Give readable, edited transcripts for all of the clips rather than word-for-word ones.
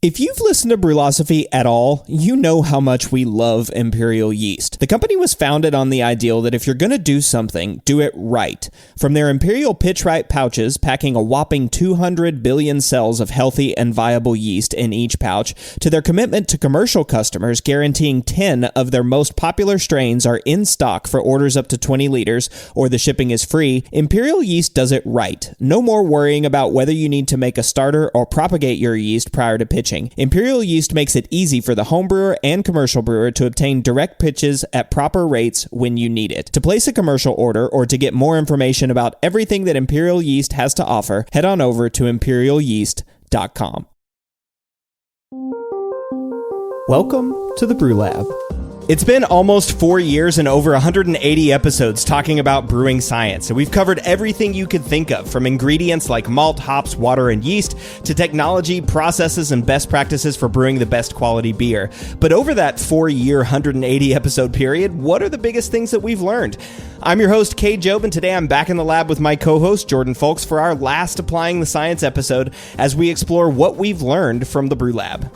If you've listened to Brülosophy at all, you know how much we love Imperial Yeast. The company was founded on the ideal that if you're going to do something, do it right. From their Imperial Pitch-Right pouches, packing a whopping 200 billion cells of healthy and viable yeast in each pouch, to their commitment to commercial customers, guaranteeing 10 of their most popular strains are in stock for orders up to 20 liters, or the shipping is free, Imperial Yeast does it right. No more worrying about whether you need to make a starter or propagate your yeast prior to pitching. Imperial Yeast makes it easy for the home brewer and commercial brewer to obtain direct pitches at proper rates when you need it. To place a commercial order or to get more information about everything that Imperial Yeast has to offer, head on over to imperialyeast.com. Welcome to the Brü Lab. It's been almost 4 years and over 180 episodes talking about brewing science, and we've covered everything you could think of, from ingredients like malt, hops, water, and yeast, to technology, processes, and best practices for brewing the best quality beer. But over that 4-year, 180 episode period, what are the biggest things that we've learned? I'm your host, Cade, and today I'm back in the lab with my co-host, Jordan Folks, for our last Applying the Science episode as we explore what we've learned from the Brü Lab.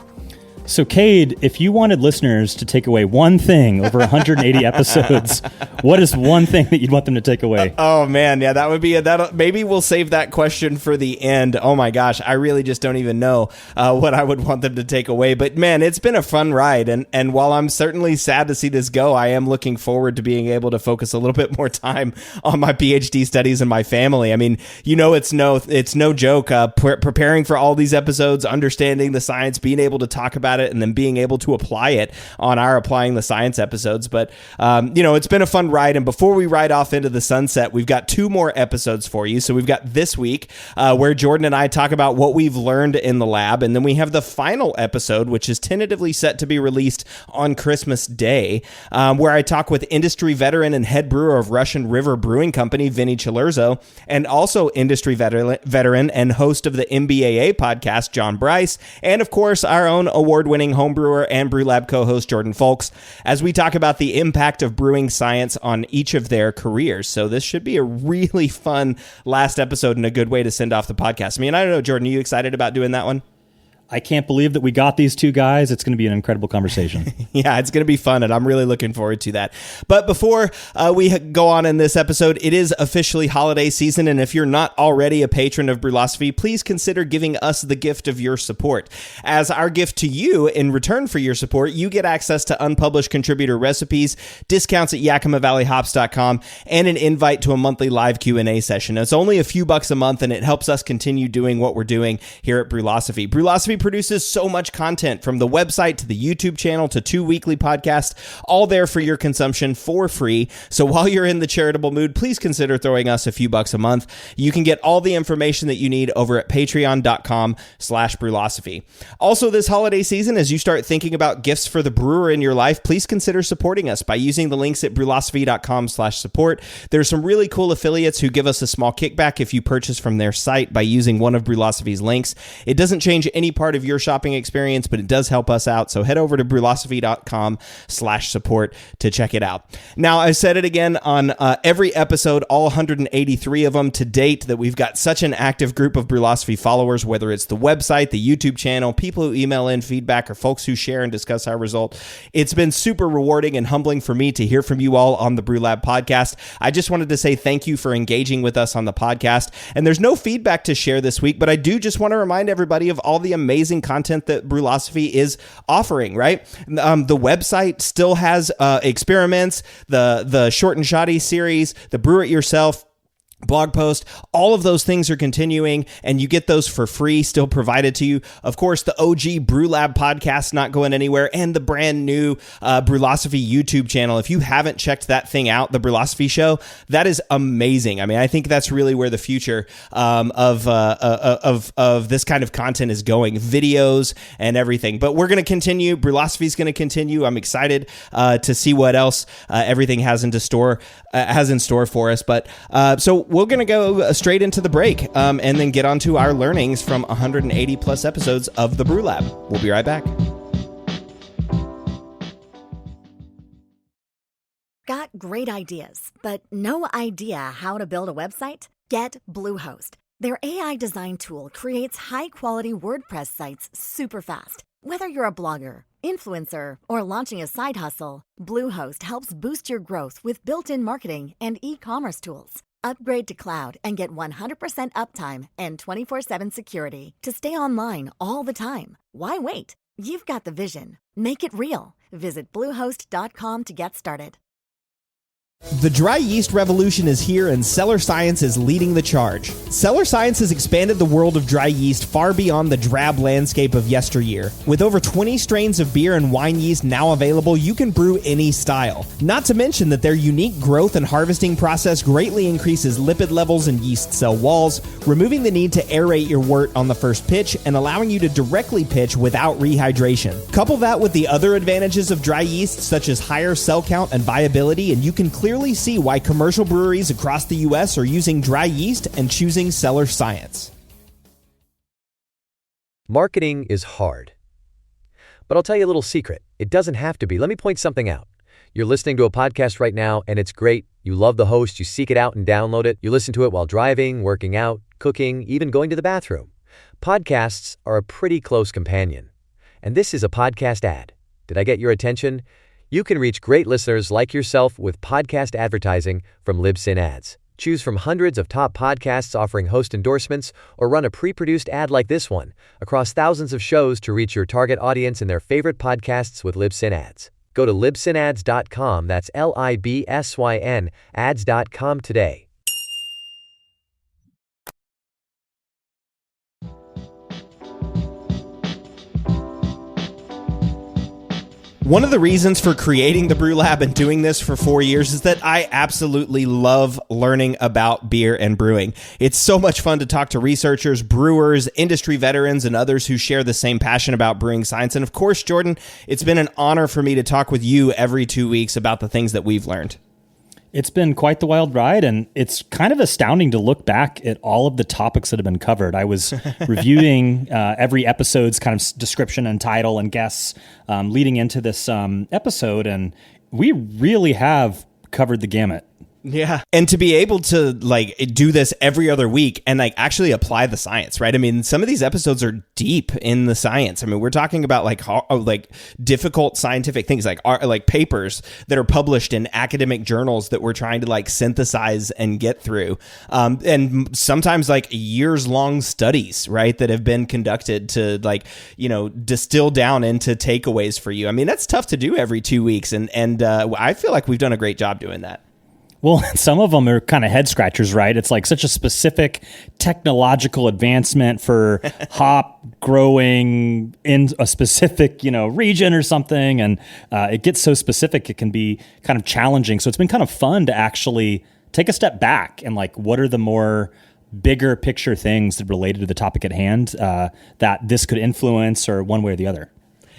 So, Cade, if you wanted listeners to take away one thing over 180 episodes, what is one thing that you'd want them to take away? Oh, man. Yeah, that would be maybe we'll save that question for the end. Oh, my gosh. I really just don't even know what I would want them to take away. But, man, it's been a fun ride. And while I'm certainly sad to see this go, I am looking forward to being able to focus a little bit more time on my PhD studies and my family. I mean, you know, it's no joke. Preparing for all these episodes, understanding the science, being able to talk about it, and then being able to apply it on our Applying the Science episodes. But, it's been a fun ride. And before we ride off into the sunset, we've got 2 more episodes for you. So we've got this week where Jordan and I talk about what we've learned in the lab. And then we have the final episode, which is tentatively set to be released on Christmas Day, where I talk with industry veteran and head brewer of Russian River Brewing Company, Vinny Chilurzo, and also industry veteran and host of the MBAA podcast, John Bryce, and of course, our own award-winning home brewer and Brü Lab co-host Jordan Folks, as we talk about the impact of brewing science on each of their careers. So this should be a really fun last episode and a good way to send off the podcast. I mean, I don't know, Jordan, are you excited about doing that one? I can't believe that we got these 2 guys. It's going to be an incredible conversation. Yeah, it's going to be fun, and I'm really looking forward to that. But before we go on in this episode, it is officially holiday season, and if you're not already a patron of Brülosophy, please consider giving us the gift of your support. As our gift to you, in return for your support, you get access to unpublished contributor recipes, discounts at YakimaValleyHops.com, and an invite to a monthly live Q&A session. It's only a few bucks a month, and it helps us continue doing what we're doing here at Brülosophy. Brülosophy produces so much content, from the website to the YouTube channel to 2 weekly podcasts, all there for your consumption for free. So while you're in the charitable mood, please consider throwing us a few bucks a month. You can get all the information that you need over at patreon.com/Brülosophy. Also, this holiday season, as you start thinking about gifts for the brewer in your life, please consider supporting us by using the links at Brülosophy.com/support. There's some really cool affiliates who give us a small kickback if you purchase from their site by using one of Brülosophy's links. It doesn't change any part of your shopping experience, but it does help us out. So head over to Brülosophy.com/support to check it out. Now, I said it again on every episode, all 183 of them to date, that we've got such an active group of Brülosophy followers, whether it's the website, the YouTube channel, people who email in feedback, or folks who share and discuss our result. It's been super rewarding and humbling for me to hear from you all on the Brü Lab podcast. I just wanted to say thank you for engaging with us on the podcast. And there's no feedback to share this week, but I do just want to remind everybody of all the amazing content that Brülosophy is offering, right? The website still has experiments, the Short and Shoddy series, the Brew It Yourself blog post, all of those things are continuing, and you get those for free, still provided to you. Of course, the OG Brü Lab podcast not going anywhere, and the brand new Brülosophy YouTube channel. If you haven't checked that thing out, the Brülosophy Show, that is amazing. I mean, I think that's really where the future of this kind of content is going, videos and everything. But we're going to continue. Brülosophy is going to continue. I'm excited to see what else everything has in store for us. But so we're going to go straight into the break and then get on to our learnings from 180 plus episodes of the Brü Lab. We'll be right back. Got great ideas, but no idea how to build a website? Get Bluehost. Their AI design tool creates high-quality WordPress sites super fast. Whether you're a blogger, influencer, or launching a side hustle, Bluehost helps boost your growth with built-in marketing and e-commerce tools. Upgrade to cloud and get 100% uptime and 24/7 security to stay online all the time. Why wait? You've got the vision. Make it real. Visit Bluehost.com to get started. The dry yeast revolution is here, and Cellar Science is leading the charge. Cellar Science has expanded the world of dry yeast far beyond the drab landscape of yesteryear. With over 20 strains of beer and wine yeast now available, you can brew any style. Not to mention that their unique growth and harvesting process greatly increases lipid levels in yeast cell walls, removing the need to aerate your wort on the first pitch and allowing you to directly pitch without rehydration. Couple that with the other advantages of dry yeast, such as higher cell count and viability, and you can clearly see why commercial breweries across the U.S. are using dry yeast and choosing Cellar Science. Marketing is hard. But I'll tell you a little secret. It doesn't have to be. Let me point something out. You're listening to a podcast right now, and it's great. You love the host. You seek it out and download it. You listen to it while driving, working out, cooking, even going to the bathroom. Podcasts are a pretty close companion. And this is a podcast ad. Did I get your attention? You can reach great listeners like yourself with podcast advertising from Libsyn Ads. Choose from hundreds of top podcasts offering host endorsements, or run a pre-produced ad like this one across thousands of shows to reach your target audience in their favorite podcasts with Libsyn Ads. Go to libsynads.com, that's LIBSYN, ads.com today. One of the reasons for creating the Brü Lab and doing this for 4 years is that I absolutely love learning about beer and brewing. It's so much fun to talk to researchers, brewers, industry veterans, and others who share the same passion about brewing science. And of course, Jordan, it's been an honor for me to talk with you every 2 weeks about the things that we've learned. It's been quite the wild ride, and it's kind of astounding to look back at all of the topics that have been covered. I was reviewing every episode's kind of description and title and guests leading into this episode, and we really have covered the gamut. Yeah. And to be able to like do this every other week and like actually apply the science, right? I mean, some of these episodes are deep in the science. I mean, we're talking about like difficult scientific things, like papers that are published in academic journals that we're trying to like synthesize and get through. And sometimes like years long studies, right, that have been conducted to like, you know, distill down into takeaways for you. I mean, that's tough to do every 2 weeks. And I feel like we've done a great job doing that. Well, some of them are kind of head scratchers, right? It's like such a specific technological advancement for hop growing in a specific, region or something. And it gets so specific, it can be kind of challenging. So it's been kind of fun to actually take a step back and like, what are the more bigger picture things that related to the topic at hand that this could influence or one way or the other?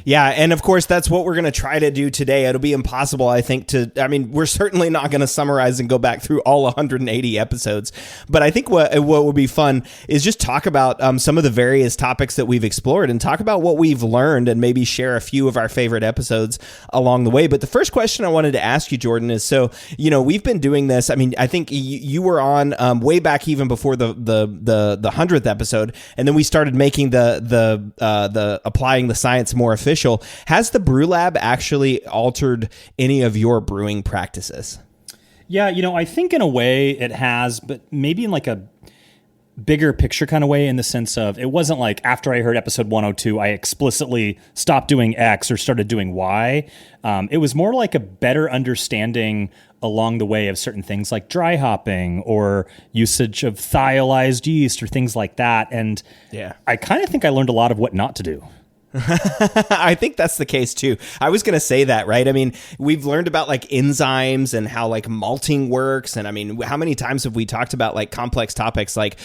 Yeah, and of course, that's what we're going to try to do today. It'll be impossible, I think, we're certainly not going to summarize and go back through all 180 episodes, but I think what would be fun is just talk about some of the various topics that we've explored and talk about what we've learned and maybe share a few of our favorite episodes along the way. But the first question I wanted to ask you, Jordan, is we've been doing this. I mean, I think you were on way back even before the 100th episode, and then we started making the applying the science more official. Has the Brü Lab actually altered any of your brewing practices? Yeah, I think in a way it has, but maybe in like a bigger picture kind of way, in the sense of it wasn't like after I heard episode 102, I explicitly stopped doing X or started doing Y. It was more like a better understanding along the way of certain things like dry hopping or usage of thiolized yeast or things like that. And yeah, I kind of think I learned a lot of what not to do. I think that's the case too. I was going to say that, right? I mean, we've learned about like enzymes and how like malting works. And I mean, how many times have we talked about like complex topics like,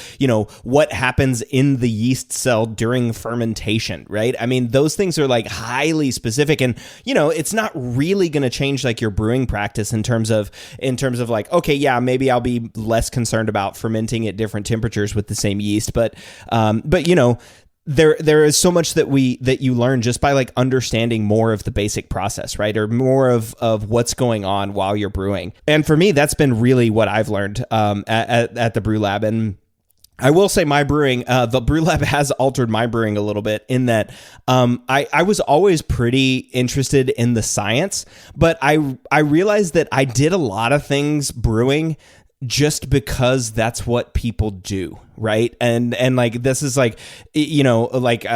what happens in the yeast cell during fermentation, right? I mean, those things are like highly specific, and, it's not really going to change like your brewing practice in terms of like, okay, yeah, maybe I'll be less concerned about fermenting at different temperatures with the same yeast. But there is so much that you learn just by like understanding more of the basic process, right? Or more of what's going on while you're brewing. And for me, that's been really what I've learned at the Brü Lab. And I will say my brewing, the Brü Lab has altered my brewing a little bit in that I was always pretty interested in the science, but I realized that I did a lot of things brewing just because that's what people do, right? And like this is like, you know, like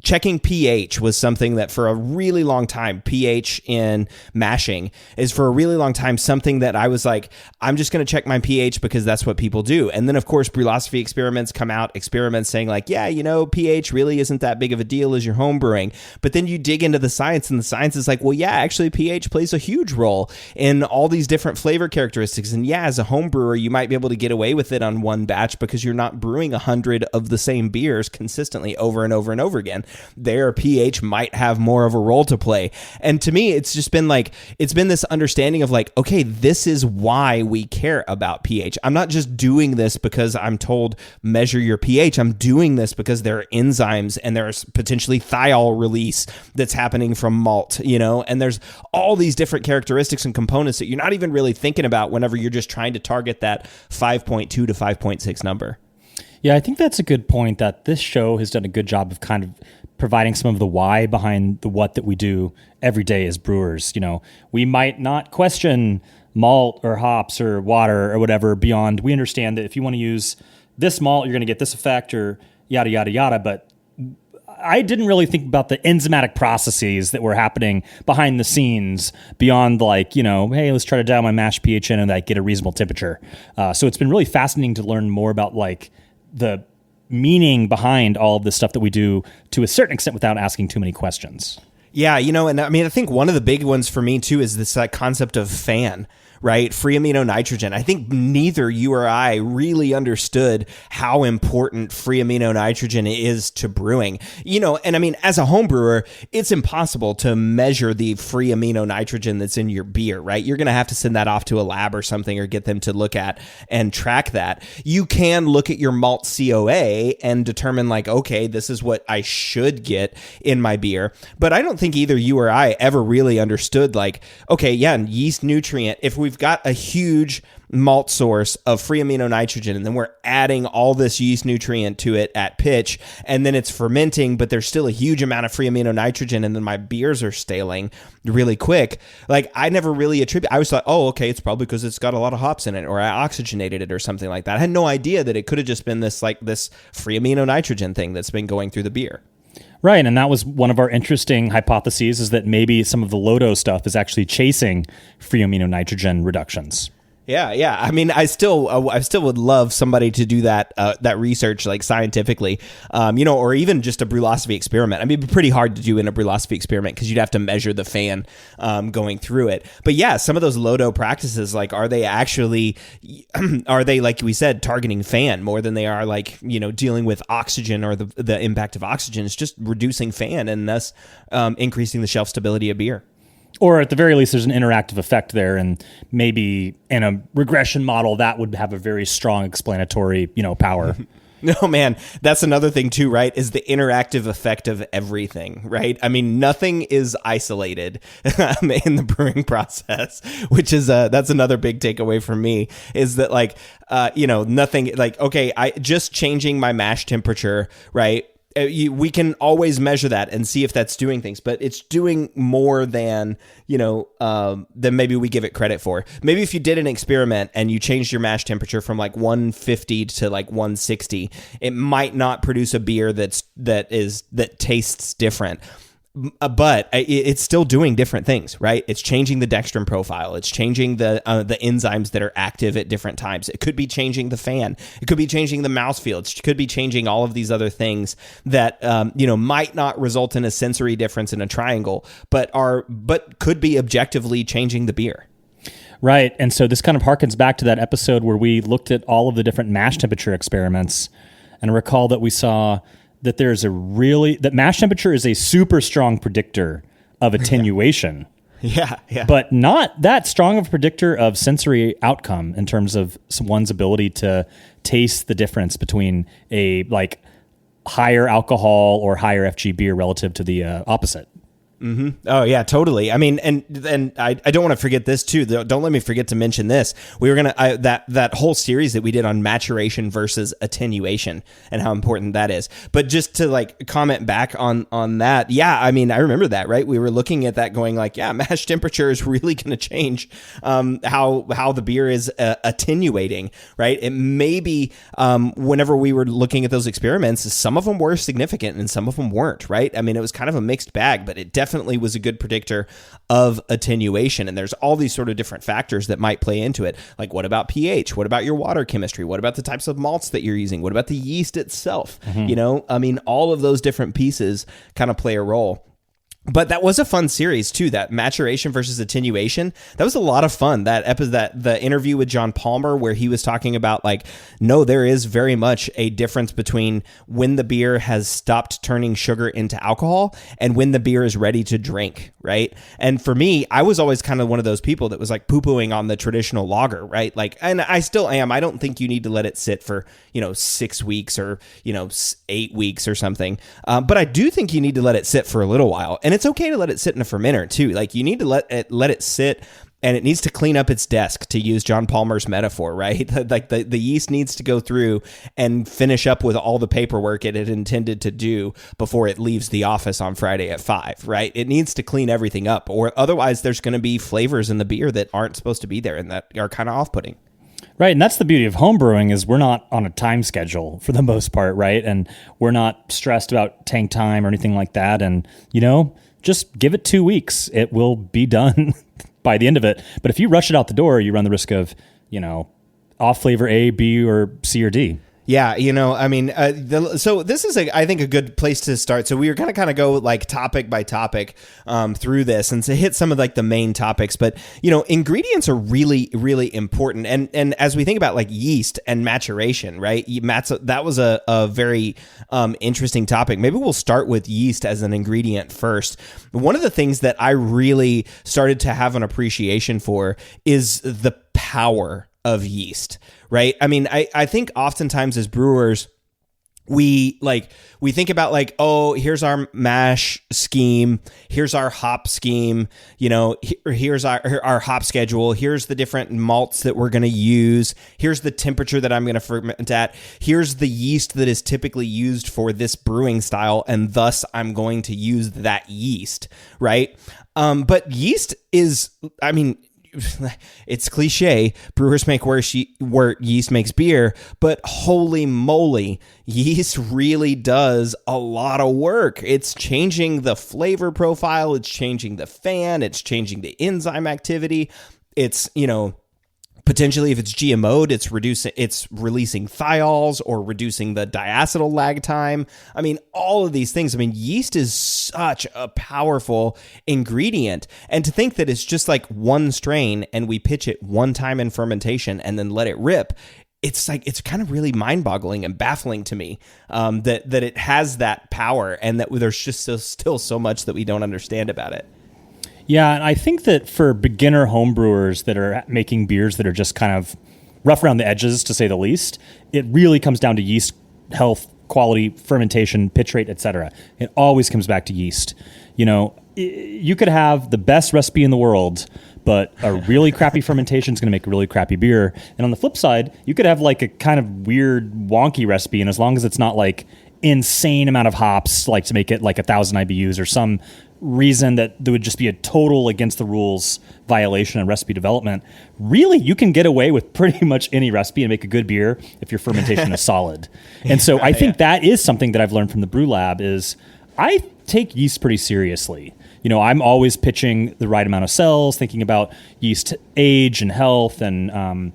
checking pH was something that for a really long time, pH in mashing is for a really long time something that I was like, I'm just going to check my pH because that's what people do. And then of course Brülosophy experiments come out, experiments saying like, yeah, you know, pH really isn't that big of a deal as your home brewing. But then you dig into the science and the science is like, well, yeah, actually pH plays a huge role in all these different flavor characteristics. And yeah, as a home brewer, you might be able to get away with it on one batch because you're not brewing 100 of the same beers consistently over and over and over again. Their pH might have more of a role to play. And to me, it's just been like, it's been this understanding of like, okay, this is why we care about pH. I'm not just doing this because I'm told measure your pH. I'm doing this because there are enzymes and there's potentially thiol release that's happening from malt, you know, and there's all these different characteristics and components that you're not even really thinking about whenever you're just trying to target that 5.2 to 5.6 number. Yeah, I think that's a good point, that this show has done a good job of kind of providing some of the why behind the what that we do every day as brewers. You know, we might not question malt or hops or water or whatever beyond, we understand that if you want to use this malt, you're going to get this effect or yada, yada, yada. But I didn't really think about the enzymatic processes that were happening behind the scenes beyond like, you know, hey, let's try to dial my mash pH in and like get a reasonable temperature. So it's been really fascinating to learn more about like the meaning behind all of this stuff that we do to a certain extent without asking too many questions. Yeah, you know, and I mean, I think one of the big ones for me too is this concept of fan. Right? Free amino nitrogen. I think neither you or I really understood how important free amino nitrogen is to brewing. You know, and I mean, as a home brewer, it's impossible to measure the free amino nitrogen that's in your beer, right? You're going to have to send that off to a lab or something or get them to look at and track that. You can look at your malt COA and determine like, okay, this is what I should get in my beer. But I don't think either you or I ever really understood like, okay, yeah, yeast nutrient, if we've got a huge malt source of free amino nitrogen and then we're adding all this yeast nutrient to it at pitch and then it's fermenting, but there's still a huge amount of free amino nitrogen and then my beers are staling really quick. Like I never really I always thought, oh, okay, it's probably because it's got a lot of hops in it or I oxygenated it or something like that. I had no idea that it could have just been this free amino nitrogen thing that's been going through the beer. Right, and that was one of our interesting hypotheses, is that maybe some of the low dose stuff is actually chasing free amino nitrogen reductions. Yeah. I mean, I still would love somebody to do that research like scientifically, you know, or even just a Brülosophy experiment. I mean, it'd be pretty hard to do in a Brülosophy experiment because you'd have to measure the fan going through it. But yeah, some of those low-dose practices, like, are they like we said, targeting fan more than they are like, you know, dealing with oxygen or the impact of oxygen? It's just reducing fan and thus increasing the shelf stability of beer. Or at the very least, there's an interactive effect there, and maybe in a regression model that would have a very strong explanatory, you know, power. No, man, that's another thing too, right? Is the interactive effect of everything, right? I mean, nothing is isolated in the brewing process, which is that's another big takeaway for me, is that like, you know, nothing like, okay, I just changing my mash temperature, right? We can always measure that and see if that's doing things, but it's doing more than, you know, than maybe we give it credit for. Maybe if you did an experiment and you changed your mash temperature from like 150 to like 160, it might not produce a beer that tastes different. But it's still doing different things, right? It's changing the dextrin profile. It's changing the enzymes that are active at different times. It could be changing the fan. It could be changing the mouthfeel. It could be changing all of these other things that you know, might not result in a sensory difference in a triangle, but could be objectively changing the beer. Right, and so this kind of harkens back to that episode where we looked at all of the different mash temperature experiments, and recall that we saw that that mash temperature is a super strong predictor of attenuation. Yeah. But not that strong of a predictor of sensory outcome in terms of one's ability to taste the difference between a like higher alcohol or higher FG beer relative to the opposite. Oh yeah, totally. I mean, and I don't want to forget this too. Don't let me forget to mention this. We were that whole series that we did on maturation versus attenuation and how important that is. But just to like comment back on that, yeah, I mean, I remember that, right? We were looking at that going like, yeah, mash temperature is really going to change how the beer is attenuating, right? It may be whenever we were looking at those experiments, some of them were significant and some of them weren't, right? I mean, it was kind of a mixed bag, but it definitely was a good predictor of attenuation. And there's all these sort of different factors that might play into it. Like, what about pH? What about your water chemistry? What about the types of malts that you're using? What about the yeast itself? You know, I mean, all of those different pieces kind of play a role. But that was a fun series too. That maturation versus attenuation. That was a lot of fun. The interview with John Palmer, where he was talking about like, no, there is very much a difference between when the beer has stopped turning sugar into alcohol and when the beer is ready to drink, right? And for me, I was always kind of one of those people that was like poo-pooing on the traditional lager, right? Like, and I still am. I don't think you need to let it sit for 6 weeks or 8 weeks or something. But I do think you need to let it sit for a little while. And it's okay to let it sit in a fermenter too. Like, you need to let it sit, and it needs to clean up its desk, to use John Palmer's metaphor, right? Like the yeast needs to go through and finish up with all the paperwork it had intended to do before it leaves the office on Friday at 5, right? It needs to clean everything up, or otherwise there's going to be flavors in the beer that aren't supposed to be there and that are kind of off-putting. Right, and that's the beauty of homebrewing, is we're not on a time schedule for the most part, right? And we're not stressed about tank time or anything like that. And, just give it 2 weeks. It will be done by the end of it. But if you rush it out the door, you run the risk of, off flavor A, B, or C, or D. Yeah, I mean, so this is, I think, a good place to start. So we were going to kind of go like topic by topic through this and to hit some of like the main topics. But, ingredients are really, really important. And as we think about like yeast and maturation, right? That was a very interesting topic. Maybe we'll start with yeast as an ingredient first. One of the things that I really started to have an appreciation for is the power of yeast, right? I mean, I think oftentimes as brewers, we think about like, oh, here's our mash scheme, here's our hop scheme, here's our hop schedule, here's the different malts that we're going to use, here's the temperature that I'm going to ferment at, here's the yeast that is typically used for this brewing style, and thus I'm going to use that yeast, right? But yeast is, I mean, it's cliche. Brewers make where yeast makes beer, but holy moly, yeast really does a lot of work. It's changing the flavor profile. It's changing the fan. It's changing the enzyme activity. It's, potentially, if it's GMO'd, it's releasing thiols or reducing the diacetyl lag time. I mean, all of these things. I mean, yeast is such a powerful ingredient. And to think that it's just like one strain and we pitch it one time in fermentation and then let it rip, it's kind of really mind-boggling and baffling to me that it has that power, and that there's just still so much that we don't understand about it. Yeah, and I think that for beginner homebrewers that are making beers that are just kind of rough around the edges, to say the least, it really comes down to yeast health, quality, fermentation, pitch rate, etc. It always comes back to yeast. You could have the best recipe in the world, but a really crappy fermentation is going to make a really crappy beer. And on the flip side, you could have like a kind of weird, wonky recipe, and as long as it's not like insane amount of hops, like to make it like 1,000 IBUs or some reason that there would just be a total against the rules violation in recipe development, really you can get away with pretty much any recipe and make a good beer if your fermentation is solid. And so I think that is something that I've learned from the Brü Lab is I take yeast pretty seriously. I'm always pitching the right amount of cells, thinking about yeast age and health and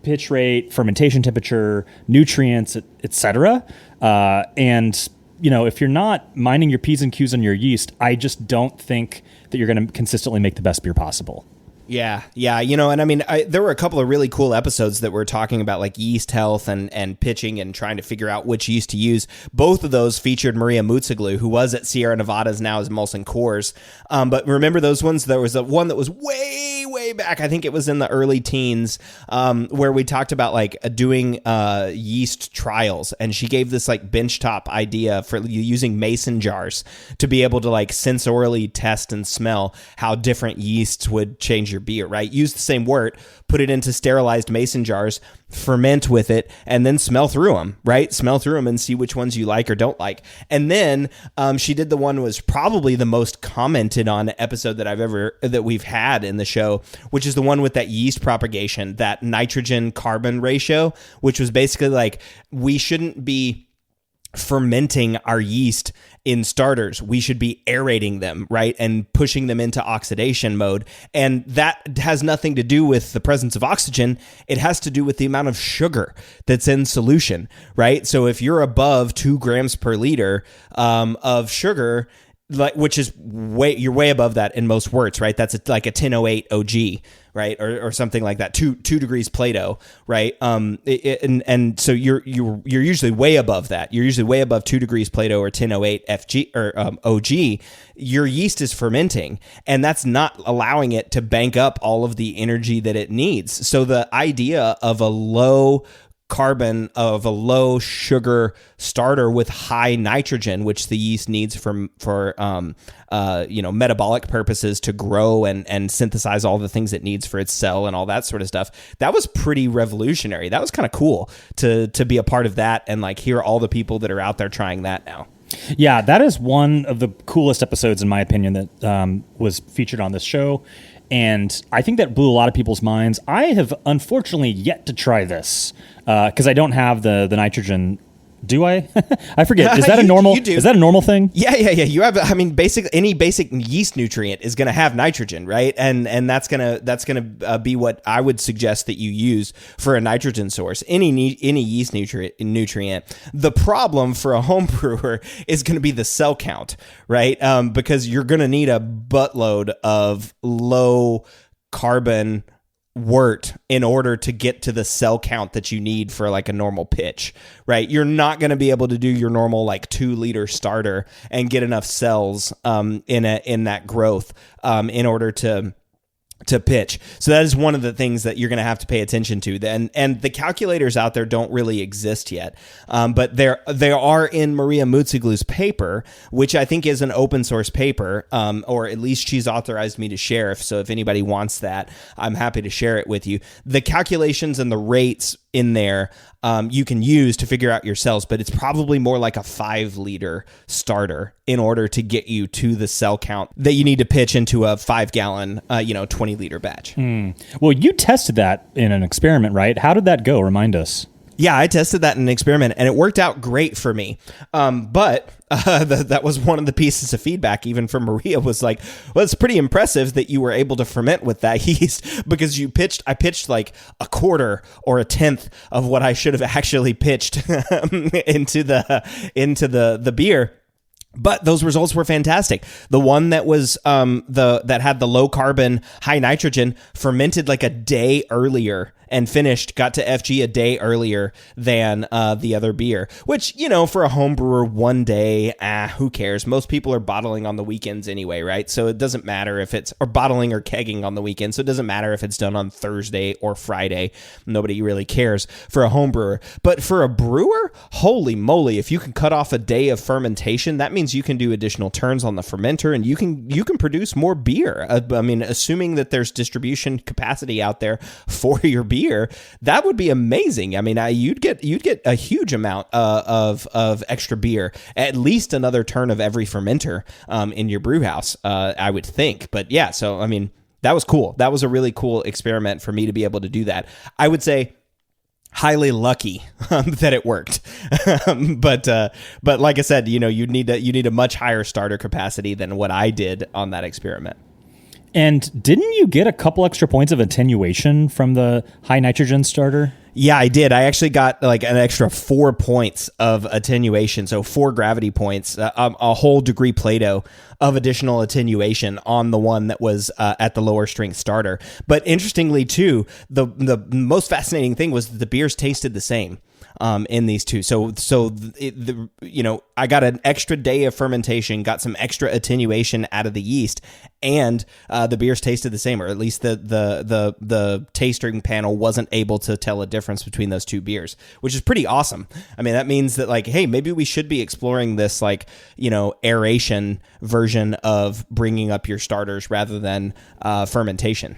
pitch rate, fermentation temperature, nutrients, etc. And if you're not minding your P's and Q's on your yeast, I just don't think that you're going to consistently make the best beer possible. Yeah. And I mean, there were a couple of really cool episodes that were talking about like yeast health and pitching and trying to figure out which yeast to use. Both of those featured Maria Mutsoglu, who was at Sierra Nevadas, now is Molson Coors. But remember those ones? There was one that was way back. I think it was in the early teens, where we talked about like doing yeast trials, and she gave this like benchtop idea for using mason jars to be able to like sensorially test and smell how different yeasts would change your beer, right? Use the same wort, put it into sterilized mason jars, ferment with it, and then smell through them, right? Smell through them and see which ones you like or don't like. And then she did the one was probably the most commented on episode that we've had in the show, which is the one with that yeast propagation, that nitrogen carbon ratio, which was basically like, we shouldn't be fermenting our yeast in starters. We should be aerating them, right? And pushing them into oxidation mode. And that has nothing to do with the presence of oxygen. It has to do with the amount of sugar that's in solution, right? So if you're above 2 grams per liter of sugar, which is you're way above that in most worts, right? That's like a 1008 OG, right? Or something like that. 2 degrees Plato, right? And so you're usually way above that. You're usually way above 2 degrees Plato or 1008 FG or OG. Your yeast is fermenting, and that's not allowing it to bank up all of the energy that it needs. So the idea of a low carbon, of a low sugar starter with high nitrogen, which the yeast needs for metabolic purposes to grow and synthesize all the things it needs for its cell and all that sort of stuff. That was pretty revolutionary. That was kind of cool to be a part of that and like hear all the people that are out there trying that now. Yeah, that is one of the coolest episodes, in my opinion, that was featured on this show. And I think that blew a lot of people's minds. I have unfortunately yet to try this because I don't have the nitrogen. Do I? I forget. Is that a normal? Is that a normal thing? Yeah. You have. I mean, any basic yeast nutrient is going to have nitrogen, right? And that's gonna be what I would suggest that you use for a nitrogen source. Any yeast nutrient. The problem for a home brewer is going to be the cell count, right? Because you're going to need a buttload of low carbon wort in order to get to the cell count that you need for like a normal pitch, right? You're not going to be able to do your normal like 2 liter starter and get enough cells in that growth in order to pitch. So that is one of the things that you're going to have to pay attention to. And the calculators out there don't really exist yet. But they are in Maria Mutsoglu's paper, which I think is an open source paper, or at least she's authorized me to share. So if anybody wants that, I'm happy to share it with you. The calculations and the rates in there you can use to figure out your cells, but it's probably more like a 5 liter starter in order to get you to the cell count that you need to pitch into a 5 gallon, 20 liter batch. Well, you tested that in an experiment, right? How did that go? Remind us. Yeah, I tested that in an experiment, and it worked out great for me. But that was one of the pieces of feedback, even from Maria, was like, well, it's pretty impressive that you were able to ferment with that yeast because I pitched like a quarter or a tenth of what I should have actually pitched into the beer. But those results were fantastic. The one that was that had the low carbon, high nitrogen fermented like a day earlier and got to FG a day earlier than the other beer, which, for a home brewer, 1 day, who cares? Most people are bottling on the weekends anyway, right? So it doesn't matter if or bottling or kegging on the weekend. So it doesn't matter if it's done on Thursday or Friday. Nobody really cares for a home brewer. But for a brewer, holy moly, if you can cut off a day of fermentation, that means you can do additional turns on the fermenter and you can produce more beer. I mean, assuming that there's distribution capacity out there for your beer, that would be amazing. I mean, you'd get a huge amount of extra beer, at least another turn of every fermenter in your brew house, I would think. But yeah, so I mean, that was cool. That was a really cool experiment for me to be able to do that. I would say highly lucky that it worked. But like I said, you need a much higher starter capacity than what I did on that experiment. And didn't you get a couple extra points of attenuation from the high nitrogen starter? Yeah, I did. I actually got like an extra 4 points of attenuation. So 4 gravity points, a whole degree Plato of additional attenuation on the one that was at the lower strength starter. But interestingly, too, the most fascinating thing was that the beers tasted the same. In these two. I got an extra day of fermentation, got some extra attenuation out of the yeast, and the beers tasted the same, or at least the tasting panel wasn't able to tell a difference between those two beers, which is pretty awesome. I mean, that means that like, hey, maybe we should be exploring this aeration version of bringing up your starters rather than fermentation.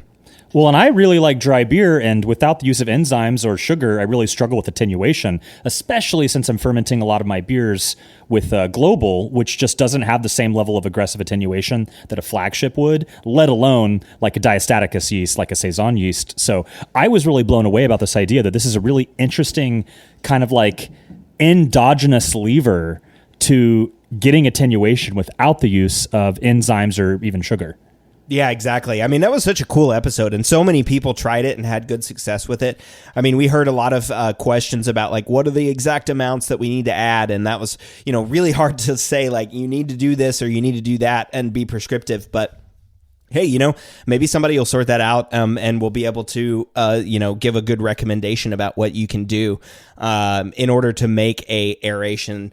Well, and I really like dry beer, and without the use of enzymes or sugar, I really struggle with attenuation, especially since I'm fermenting a lot of my beers with Global, which just doesn't have the same level of aggressive attenuation that a flagship would, let alone like a diastaticus yeast, like a Saison yeast. So I was really blown away about this idea that this is a really interesting kind of like endogenous lever to getting attenuation without the use of enzymes or even sugar. Yeah, exactly. I mean, that was such a cool episode, and so many people tried it and had good success with it. I mean, we heard a lot of questions about like, what are the exact amounts that we need to add? And that was, really hard to say, like, you need to do this or you need to do that and be prescriptive. But hey, maybe somebody will sort that out and we'll be able to, give a good recommendation about what you can do in order to make a aeration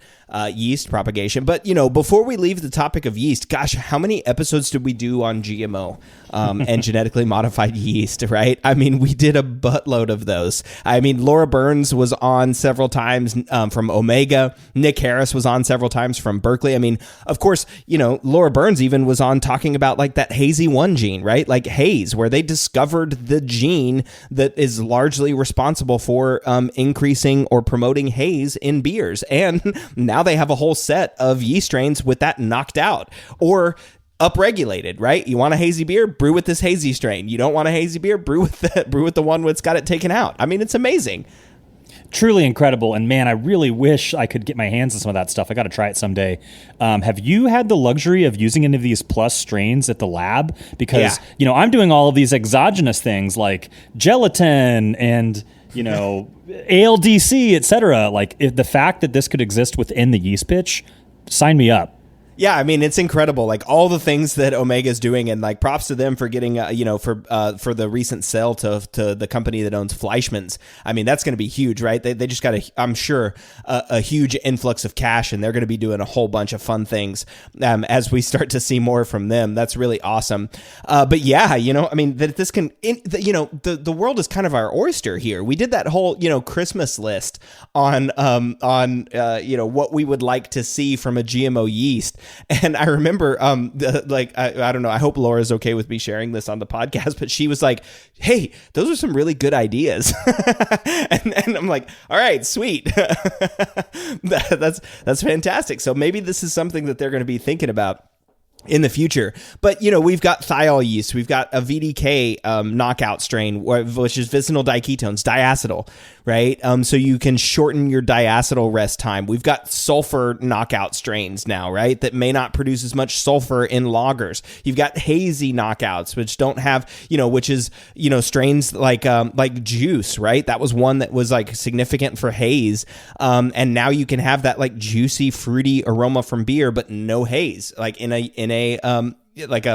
yeast propagation. But, before we leave the topic of yeast, gosh, how many episodes did we do on GMO and genetically modified yeast, right? I mean, we did a buttload of those. I mean, Laura Burns was on several times from Omega. Nick Harris was on several times from Berkeley. I mean, of course, Laura Burns even was on talking about like that hazy 1 gene, right? Like haze, where they discovered the gene that is largely responsible for increasing or promoting haze in beers. And now they have a whole set of yeast strains with that knocked out or upregulated, right? You want a hazy beer, brew with this hazy strain. You don't want a hazy beer, brew with the one that's got it taken out. I mean, it's amazing. Truly incredible. And man, I really wish I could get my hands on some of that stuff. I got to try it someday. Have you had the luxury of using any of these plus strains at the lab? Because, I'm doing all of these exogenous things like gelatin and, ALDC, et cetera. Like if the fact that this could exist within the yeast pitch, sign me up. Yeah, I mean, it's incredible. Like all the things that Omega's doing, and like props to them for getting, for the recent sale to the company that owns Fleischmann's. I mean, that's going to be huge, right? They just got I'm sure, a huge influx of cash, and they're going to be doing a whole bunch of fun things as we start to see more from them. That's really awesome. But yeah, I mean, that this can, the world is kind of our oyster here. We did that whole, Christmas list on what we would like to see from a GMO yeast. And I remember, I don't know, I hope Laura's okay with me sharing this on the podcast, but she was like, hey, those are some really good ideas. and I'm like, all right, sweet. That's fantastic. So maybe this is something that they're going to be thinking about in the future. But, we've got thiol yeast. We've got a VDK knockout strain, which is vicinal diketones, diacetyl, right? So you can shorten your diacetyl rest time. We've got sulfur knockout strains now, right? That may not produce as much sulfur in lagers. You've got hazy knockouts, which don't have, which is, strains like juice, right? That was one that was like significant for haze. And now you can have that like juicy, fruity aroma from beer, but no haze, like in a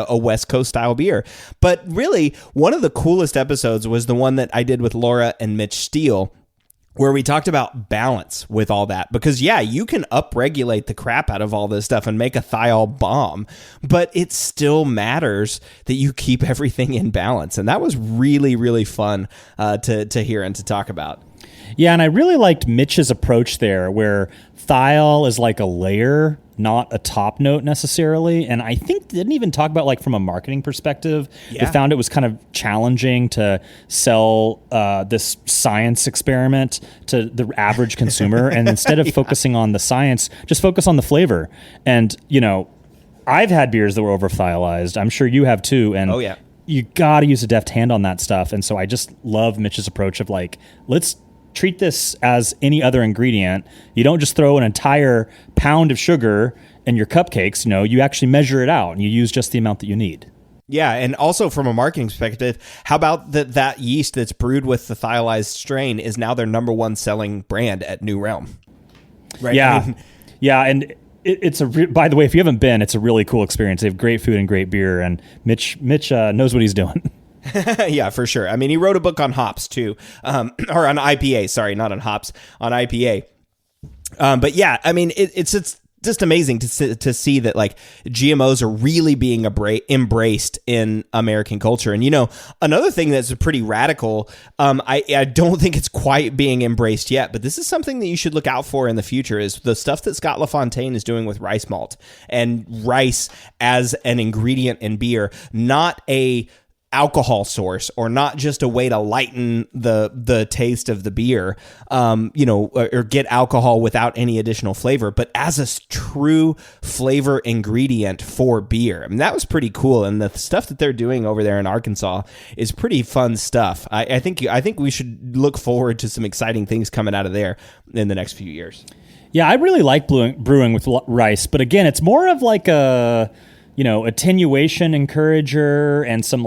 West Coast style beer. But really, one of the coolest episodes was the one that I did with Laura and Mitch Steele, where we talked about balance with all that. Because yeah, you can upregulate the crap out of all this stuff and make a thiol bomb, but it still matters that you keep everything in balance. And that was really, really fun to hear and to talk about. Yeah, and I really liked Mitch's approach there, where thiol is like a layer, not a top note necessarily. And I think didn't even talk about like from a marketing perspective. Yeah. They found it was kind of challenging to sell this science experiment to the average consumer. And instead of focusing on the science, just focus on the flavor. And, I've had beers that were over thiolized. I'm sure you have too. And oh, yeah. You got to use a deft hand on that stuff. And so I just love Mitch's approach of like, let's treat this as any other ingredient. You don't just throw an entire pound of sugar in your cupcakes. You actually measure it out and you use just the amount that you need. Yeah, and also from a marketing perspective, how about that yeast that's brewed with the thiolized strain is now their number one selling brand at New Realm? Right? Yeah, I mean, yeah, and by the way, if you haven't been, it's a really cool experience. They have great food and great beer, and Mitch knows what he's doing. Yeah, for sure. I mean, he wrote a book on hops too, or on IPA. Sorry, not on hops, on IPA. But yeah, I mean, it's just amazing to see that like GMOs are really being embraced in American culture. And, you know, another thing that's pretty radical, I don't think it's quite being embraced yet, but this is something that you should look out for in the future, is the stuff that Scott LaFontaine is doing with rice malt and rice as an ingredient in beer, not a alcohol source, or not just a way to lighten the taste of the beer, or get alcohol without any additional flavor, but as a true flavor ingredient for beer. I mean, that was pretty cool. And the stuff that they're doing over there in Arkansas is pretty fun stuff. I think we should look forward to some exciting things coming out of there in the next few years. Yeah, I really like brewing with rice, but again, it's more of like a attenuation encourager and some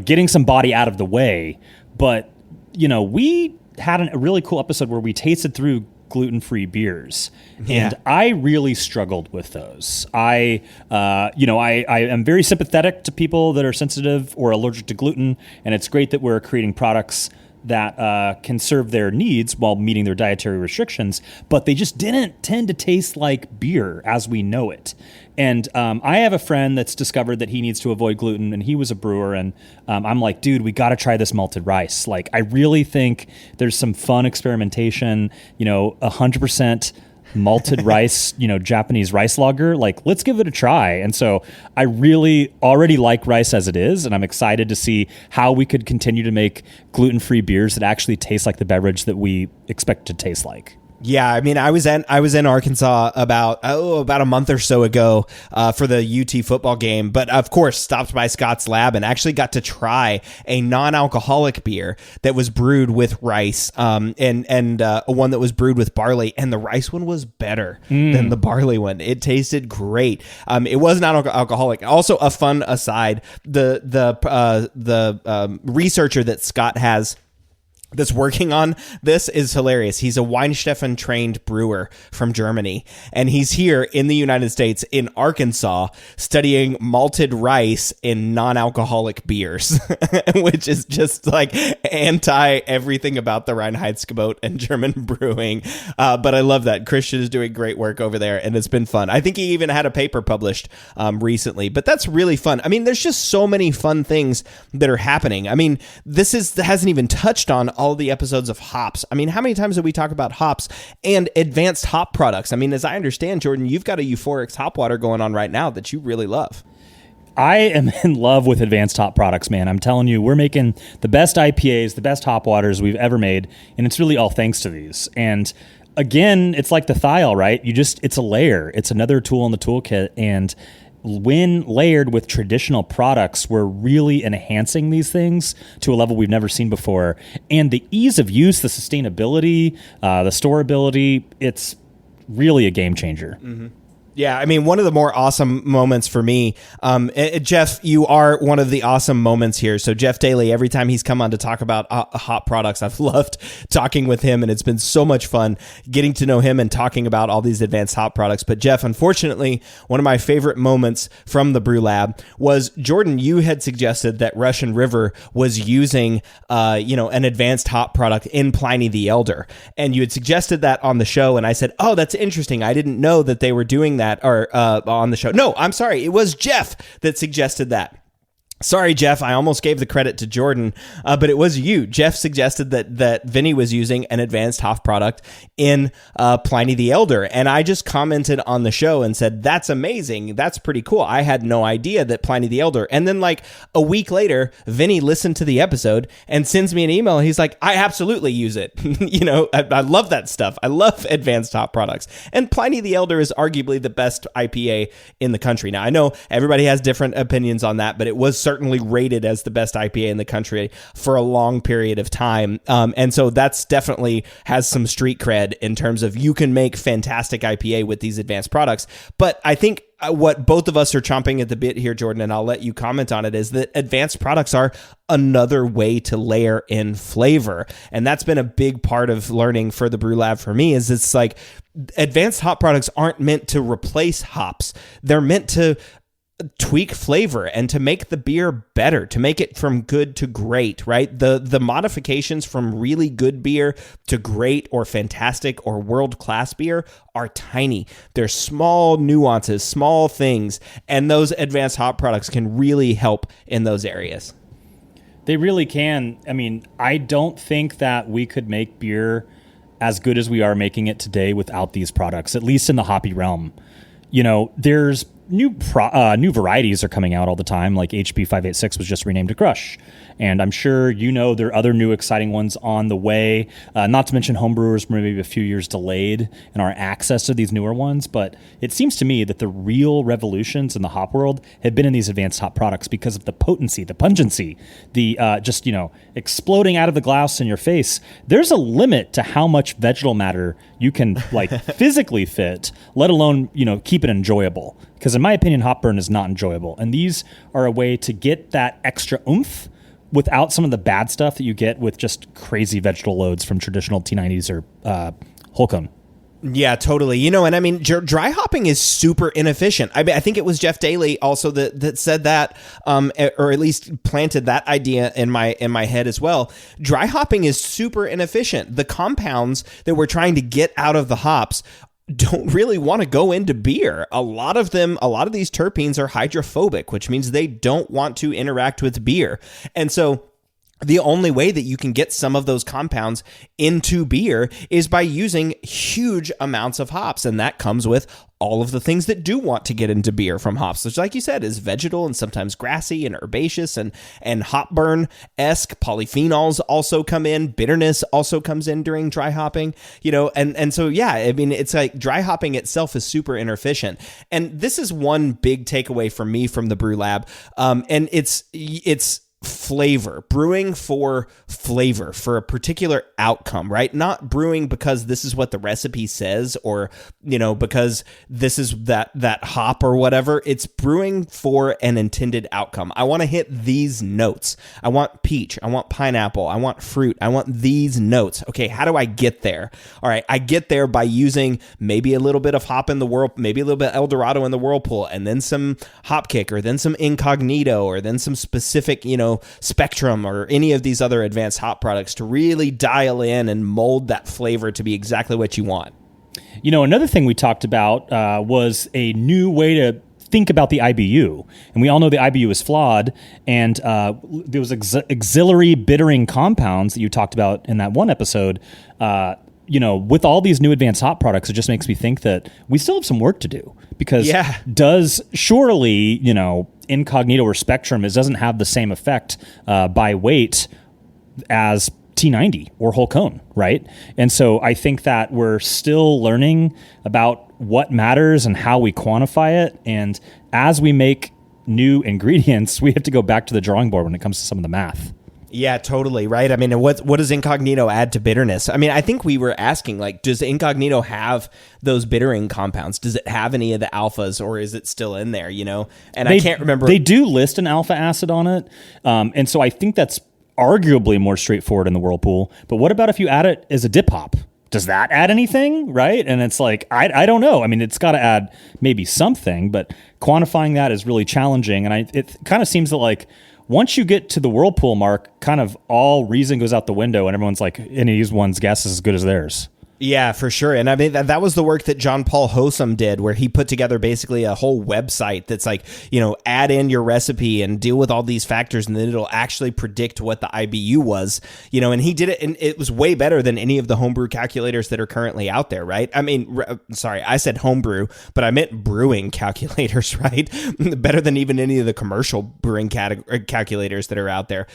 getting some body out of the way. But, we had a really cool episode where we tasted through gluten-free beers, and I really struggled with those. I am very sympathetic to people that are sensitive or allergic to gluten, and it's great that we're creating products that can serve their needs while meeting their dietary restrictions, but they just didn't tend to taste like beer as we know it. And I have a friend that's discovered that he needs to avoid gluten, and he was a brewer, and I'm like, dude, we got to try this malted rice. Like, I really think there's some fun experimentation, 100% malted rice, Japanese rice lager. Like, let's give it a try. And so I really already like rice as it is, and I'm excited to see how we could continue to make gluten-free beers that actually taste like the beverage that we expect to taste like. Yeah, I mean, I was in Arkansas about a month or so ago for the UT football game, but of course stopped by Scott's Lab and actually got to try a non-alcoholic beer that was brewed with rice, and one that was brewed with barley, and the rice one was better than the barley one. It tasted great. It was not alcoholic. Also, a fun aside: the researcher that Scott has that's working on this is hilarious. He's a Weinsteffen trained brewer from Germany, and he's here in the United States in Arkansas studying malted rice in non-alcoholic beers, which is just like anti everything about the Reinheitsgebot and German brewing. But I love that. Christian is doing great work over there, and it's been fun. I think he even had a paper published recently, but that's really fun. I mean, there's just so many fun things that are happening. I mean, this hasn't even touched on all the episodes of hops. I mean, how many times did we talk about hops and advanced hop products? I mean, as I understand, Jordan, you've got a Euphorix hop water going on right now that you really love. I am in love with advanced hop products, man. I'm telling you, we're making the best IPAs, the best hop waters we've ever made, and it's really all thanks to these. And again, it's like the thiol, right? It's a layer. It's another tool in the toolkit, and when layered with traditional products, we're really enhancing these things to a level we've never seen before. And the ease of use, the sustainability, the storability, it's really a game changer. Mm-hmm. Yeah, I mean, one of the more awesome moments for me, Jeff, you are one of the awesome moments here. So Jeff Daly, every time he's come on to talk about hop products, I've loved talking with him, and it's been so much fun getting to know him and talking about all these advanced hop products. But Jeff, unfortunately, one of my favorite moments from the Brü Lab was, Jordan, you had suggested that Russian River was using, an advanced hop product in Pliny the Elder, and you had suggested that on the show, and I said, oh, that's interesting. I didn't know that they were doing that on the show. No, I'm sorry. It was Jeff that suggested that. Sorry, Jeff. I almost gave the credit to Jordan, but it was you. Jeff suggested that Vinny was using an advanced hop product in Pliny the Elder, and I just commented on the show and said, that's amazing. That's pretty cool. I had no idea that Pliny the Elder. And then like a week later, Vinny listened to the episode and sends me an email. He's like, I absolutely use it. I love that stuff. I love advanced hop products. And Pliny the Elder is arguably the best IPA in the country. Now, I know everybody has different opinions on that, but it was certainly rated as the best IPA in the country for a long period of time. And so that's definitely has some street cred in terms of you can make fantastic IPA with these advanced products. But I think what both of us are chomping at the bit here, Jordan, and I'll let you comment on it, is that advanced products are another way to layer in flavor. And that's been a big part of learning for the Brü Lab for me, is it's like advanced hop products aren't meant to replace hops. They're meant to tweak flavor and to make the beer better, to make it from good to great, right? The modifications from really good beer to great or fantastic or world-class beer are tiny. They're small nuances, small things, and those advanced hop products can really help in those areas. They really can. I mean, I don't think that we could make beer as good as we are making it today without these products, at least in the hoppy realm. You know, there's new varieties are coming out all the time, like HB 586 was just renamed to Crush. And I'm sure you know there are other new exciting ones on the way, not to mention homebrewers maybe a few years delayed in our access to these newer ones. But it seems to me that the real revolutions in the hop world have been in these advanced hop products because of the potency, the pungency, the just, you know, exploding out of the glass in your face. There's a limit to how much vegetal matter you can like physically fit, let alone, you know, keep it enjoyable. Because in my opinion, hop burn is not enjoyable. And these are a way to get that extra oomph without some of the bad stuff that you get with just crazy vegetal loads from traditional T90s or whole cone. Yeah, totally. You know, and I mean, dry hopping is super inefficient. I mean, I think it was Jeff Daly also that said that, or at least planted that idea in my head as well. Dry hopping is super inefficient. The compounds that we're trying to get out of the hops don't really want to go into beer. A lot of these terpenes are hydrophobic, which means they don't want to interact with beer. And so the only way that you can get some of those compounds into beer is by using huge amounts of hops. And that comes with all of the things that do want to get into beer from hops, which, like you said, is vegetal and sometimes grassy and herbaceous and hop burn-esque. Polyphenols also come in. Bitterness also comes in during dry hopping, you know, and so, yeah, I mean, it's like dry hopping itself is super inefficient. And this is one big takeaway for me from the Brü Lab. And it's flavor, brewing for flavor, for a particular outcome, right? Not brewing because this is what the recipe says, or, you know, because this is that hop or whatever. It's brewing for an intended outcome. I want to hit these notes. I want peach. I want pineapple. I want fruit. I want these notes. Okay, how do I get there? All right, I get there by using maybe a little bit of hop in the whirl, maybe a little bit Eldorado in the whirlpool, and then some hop kick, or then some incognito, or then some specific, you know, Spectrum or any of these other advanced hop products to really dial in and mold that flavor to be exactly what you want. You know, another thing we talked about was a new way to think about the IBU. And we all know the IBU is flawed. And there was auxiliary bittering compounds that you talked about in that one episode. You know, with all these new advanced hop products, it just makes me think that we still have some work to do. Because does surely, you know, incognito or Spectrum, it doesn't have the same effect by weight as T90 or whole cone, right? And so I think that we're still learning about what matters and how we quantify it. And as we make new ingredients, we have to go back to the drawing board when it comes to some of the math. Yeah, totally, right? I mean, what does incognito add to bitterness? I mean, I think we were asking, like, does incognito have those bittering compounds? Does it have any of the alphas, or is it still in there, you know? And I can't remember. They do list an alpha acid on it, and so I think that's arguably more straightforward in the whirlpool. But what about if you add it as a dip hop? Does that add anything, right? And it's like, I don't know. I mean, it's got to add maybe something, but quantifying that is really challenging. And it kind of seems that, like, once you get to the whirlpool mark, kind of all reason goes out the window, and everyone's like, any of these ones' guess is as good as theirs. Yeah, for sure. And I mean, that was the work that John Paul Hosum did, where he put together basically a whole website that's like, you know, add in your recipe and deal with all these factors, and then it'll actually predict what the IBU was, you know, and he did it, and it was way better than any of the homebrew calculators that are currently out there, right? I mean, sorry, I said homebrew, but I meant brewing calculators, right? Better than even any of the commercial brewing calculators that are out there,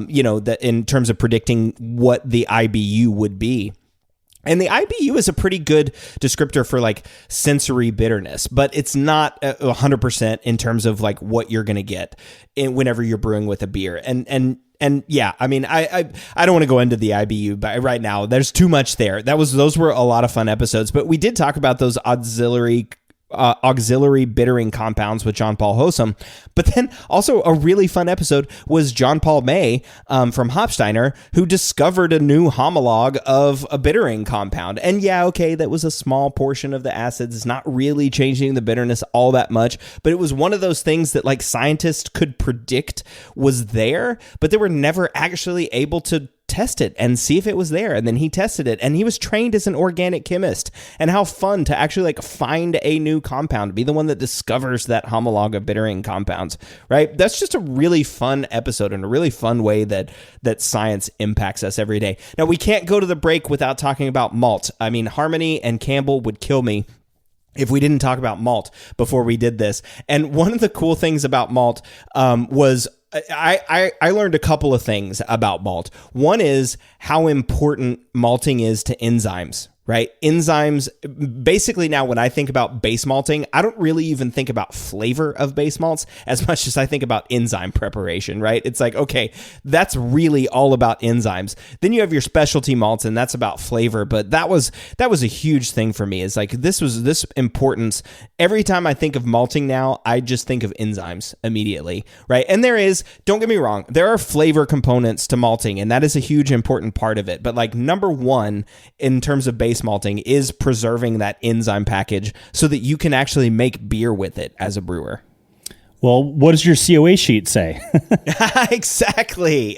you know, that in terms of predicting what the IBU would be. And the IBU is a pretty good descriptor for, like, sensory bitterness, but it's not 100% in terms of, like, what you're going to get whenever you're brewing with a beer. And yeah, I mean, I don't want to go into the IBU, but right now there's too much there. Those were a lot of fun episodes, but we did talk about those auxiliary auxiliary bittering compounds with John Paul Hosum. But then also a really fun episode was John Paul May from Hopsteiner, who discovered a new homolog of a bittering compound. And yeah, okay, that was a small portion of the acids. It's not really changing the bitterness all that much, but it was one of those things that like scientists could predict was there, but they were never actually able to test it and see if it was there. And then he tested it, and he was trained as an organic chemist. And how fun to actually like find a new compound, be the one that discovers that homolog of bittering compounds, right? That's just a really fun episode and a really fun way that science impacts us every day. Now, we can't go to the break without talking about malt. I mean, Harmony and Campbell would kill me if we didn't talk about malt before we did this. And one of the cool things about malt was I learned a couple of things about malt. One is how important malting is to enzymes, right? Enzymes, basically now when I think about base malting, I don't really even think about flavor of base malts as much as I think about enzyme preparation, right? It's like, okay, that's really all about enzymes. Then you have your specialty malts, and that's about flavor. But that was a huge thing for me. It's like this importance. Every time I think of malting now, I just think of enzymes immediately, right? And don't get me wrong, there are flavor components to malting, and that is a huge important part of it. But like number one in terms of base malting is preserving that enzyme package so that you can actually make beer with it as a brewer. Well, what does your COA sheet say? Exactly.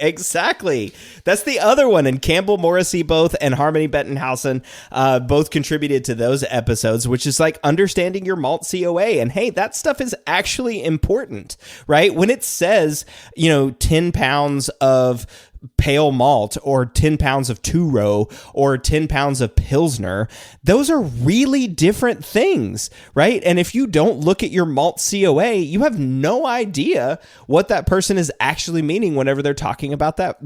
That's the other one. And Campbell Morrissey both and Harmony Bettenhausen both contributed to those episodes, which is like understanding your malt COA. And hey, that stuff is actually important, right? When it says, 10 pounds of pale malt or 10 pounds of two-row or 10 pounds of Pilsner, those are really different things, right? And if you don't look at your malt COA, you have no idea what that person is actually meaning whenever they're talking about that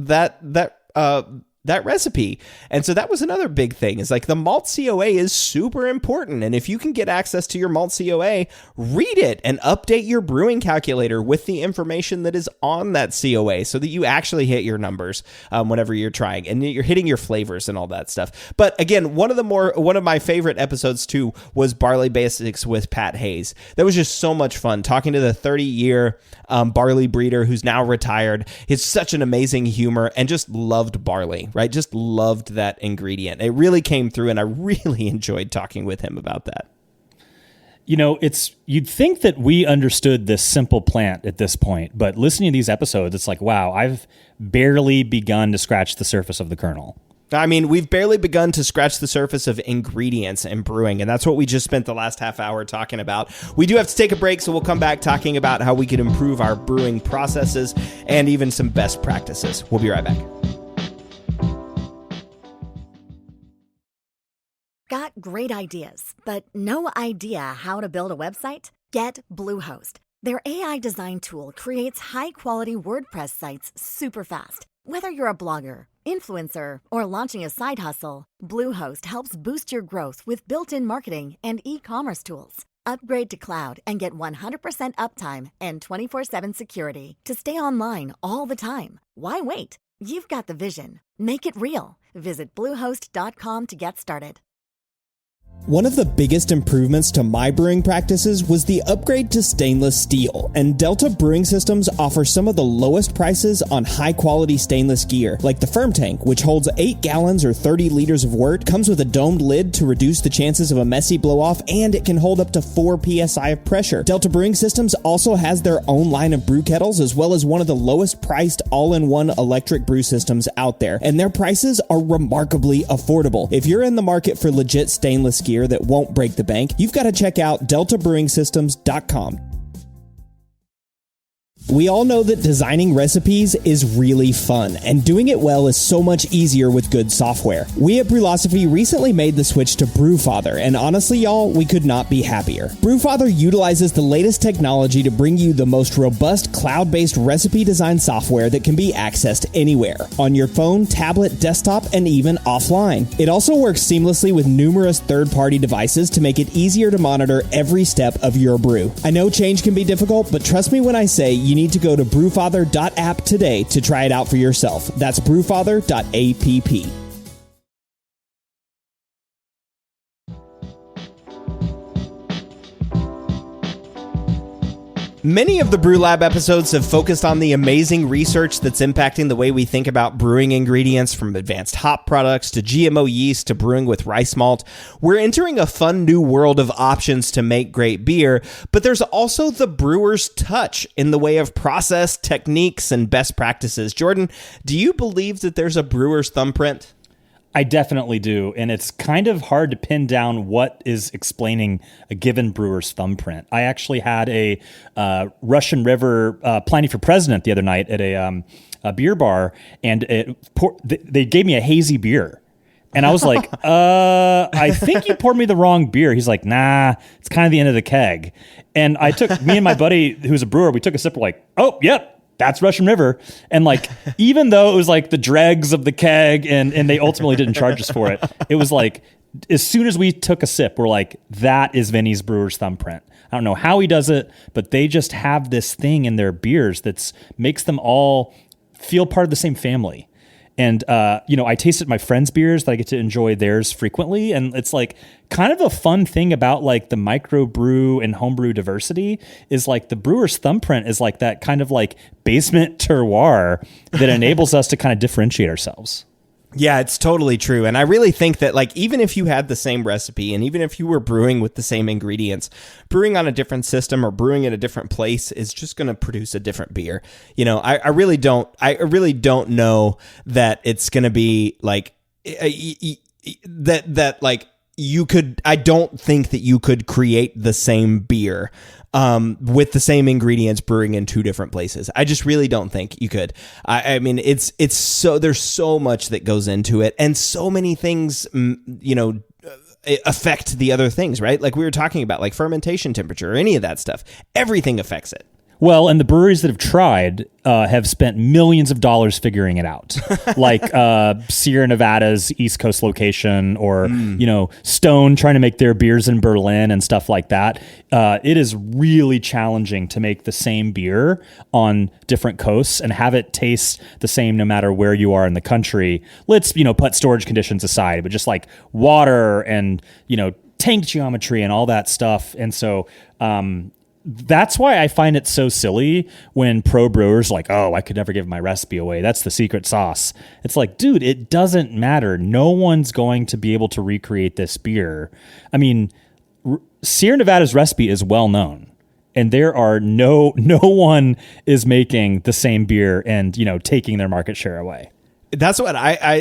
recipe. And so that was another big thing, is like the malt COA is super important. And if you can get access to your malt COA, read it and update your brewing calculator with the information that is on that COA so that you actually hit your numbers whenever you're trying and you're hitting your flavors and all that stuff. But again, one of my favorite episodes too was Barley Basics with Pat Hayes. That was just so much fun talking to the 30-year barley breeder who's now retired. He's such an amazing humor and just loved barley, right? Just loved that ingredient. It really came through, and I really enjoyed talking with him about that. You'd think that we understood this simple plant at this point, but listening to these episodes, it's like, wow, I've barely begun to scratch the surface of the kernel. I mean, we've barely begun to scratch the surface of ingredients and brewing, and that's what we just spent the last half hour talking about. We do have to take a break, so we'll come back talking about how we can improve our brewing processes and even some best practices. We'll be right back. Got great ideas, but no idea how to build a website? Get Bluehost. Their AI design tool creates high-quality WordPress sites super fast. Whether you're a blogger, influencer, or launching a side hustle, Bluehost helps boost your growth with built-in marketing and e-commerce tools. Upgrade to cloud and get 100% uptime and 24/7 security to stay online all the time. Why wait? You've got the vision. Make it real. Visit Bluehost.com to get started. One of the biggest improvements to my brewing practices was the upgrade to stainless steel, and Delta Brewing Systems offers some of the lowest prices on high-quality stainless gear, like the Firm Tank, which holds 8 gallons or 30 liters of wort, comes with a domed lid to reduce the chances of a messy blow-off, and it can hold up to 4 psi of pressure. Delta Brewing Systems also has their own line of brew kettles, as well as one of the lowest-priced all-in-one electric brew systems out there, and their prices are remarkably affordable. If you're in the market for legit stainless gear that won't break the bank, you've got to check out deltabrewingsystems.com. We all know that designing recipes is really fun, and doing it well is so much easier with good software. We at Brülosophy recently made the switch to Brewfather, and honestly, y'all, we could not be happier. Brewfather utilizes the latest technology to bring you the most robust cloud-based recipe design software that can be accessed anywhere, on your phone, tablet, desktop, and even offline. It also works seamlessly with numerous third-party devices to make it easier to monitor every step of your brew. I know change can be difficult, but trust me when I say you need to go to brewfather.app today to try it out for yourself. That's brewfather.app. Many of the Brü Lab episodes have focused on the amazing research that's impacting the way we think about brewing ingredients, from advanced hop products to GMO yeast to brewing with rice malt. We're entering a fun new world of options to make great beer, but there's also the brewer's touch in the way of process, techniques, and best practices. Jordan, do you believe that there's a brewer's thumbprint? I definitely do, and it's kind of hard to pin down what is explaining a given brewer's thumbprint. I actually had a Russian River planning for president the other night at a beer bar, and they gave me a hazy beer. And I was like, I think you poured me the wrong beer. He's like, nah, it's kind of the end of the keg. And me and my buddy, who's a brewer, we took a sip. We're like, oh, yep. That's Russian River. And like, even though it was like the dregs of the keg and they ultimately didn't charge us for it, it was like, as soon as we took a sip, we're like, that is Vinny's brewer's thumbprint. I don't know how he does it, but they just have this thing in their beers that makes them all feel part of the same family. And, I tasted my friends' beers that I get to enjoy theirs frequently. And it's like kind of a fun thing about like the microbrew and homebrew diversity is like the brewer's thumbprint is like that kind of like basement terroir that enables us to kind of differentiate ourselves. Yeah, it's totally true. And I really think that like even if you had the same recipe and even if you were brewing with the same ingredients, brewing on a different system or brewing at a different place is just going to produce a different beer. You know, I really don't know that it's going to be like that like you could, I don't think that you could create the same beer with the same ingredients brewing in two different places. I just really don't think you could. I mean, it's so, there's so much that goes into it and so many things, affect the other things, right? Like we were talking about, like fermentation temperature or any of that stuff. Everything affects it. Well, and the breweries that have tried have spent millions of dollars figuring it out, like Sierra Nevada's East Coast location, or Stone trying to make their beers in Berlin and stuff like that. It is really challenging to make the same beer on different coasts and have it taste the same no matter where you are in the country. Let's put storage conditions aside, but just like water and tank geometry and all that stuff, and so. That's why I find it so silly when pro brewers are like, oh, I could never give my recipe away. That's the secret sauce. It's like, dude, it doesn't matter. No one's going to be able to recreate this beer. I mean, Sierra Nevada's recipe is well known, and there are no one is making the same beer and, taking their market share away. That's what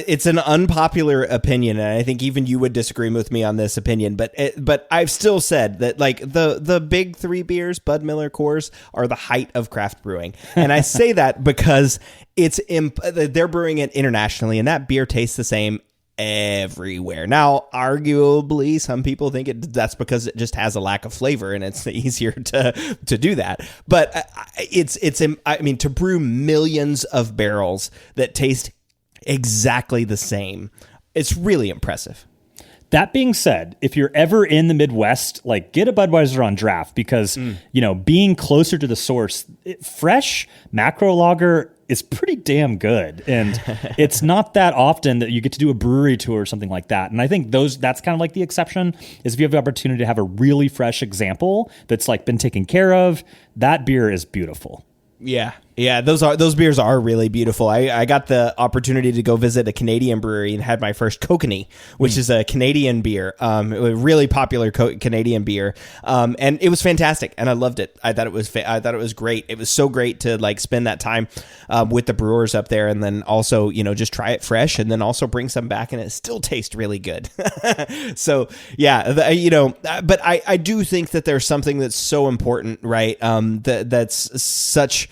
it's an unpopular opinion, and I think even you would disagree with me on this opinion, but I've still said that like the big three beers, Bud, Miller, Coors, are the height of craft brewing. And I say that because they're brewing it internationally, and that beer tastes the same everywhere. Now, arguably, some people think that's because it just has a lack of flavor and it's easier to do that. But to brew millions of barrels that taste exactly the same, it's really impressive. That being said, if you're ever in the Midwest, like get a Budweiser on draft because, being closer to the source, fresh macro lager is pretty damn good. And it's not that often that you get to do a brewery tour or something like that. And I think that's kind of like the exception is if you have the opportunity to have a really fresh example that's like been taken care of, that beer is beautiful. Yeah, those beers are really beautiful. I got the opportunity to go visit a Canadian brewery and had my first Kokanee, which is a Canadian beer, a really popular Canadian beer, and it was fantastic, and I loved it. I thought it was great. It was so great to like spend that time with the brewers up there, and then also just try it fresh, and then also bring some back, and it still tastes really good. So yeah, but I do think that there's something that's so important, right? That's such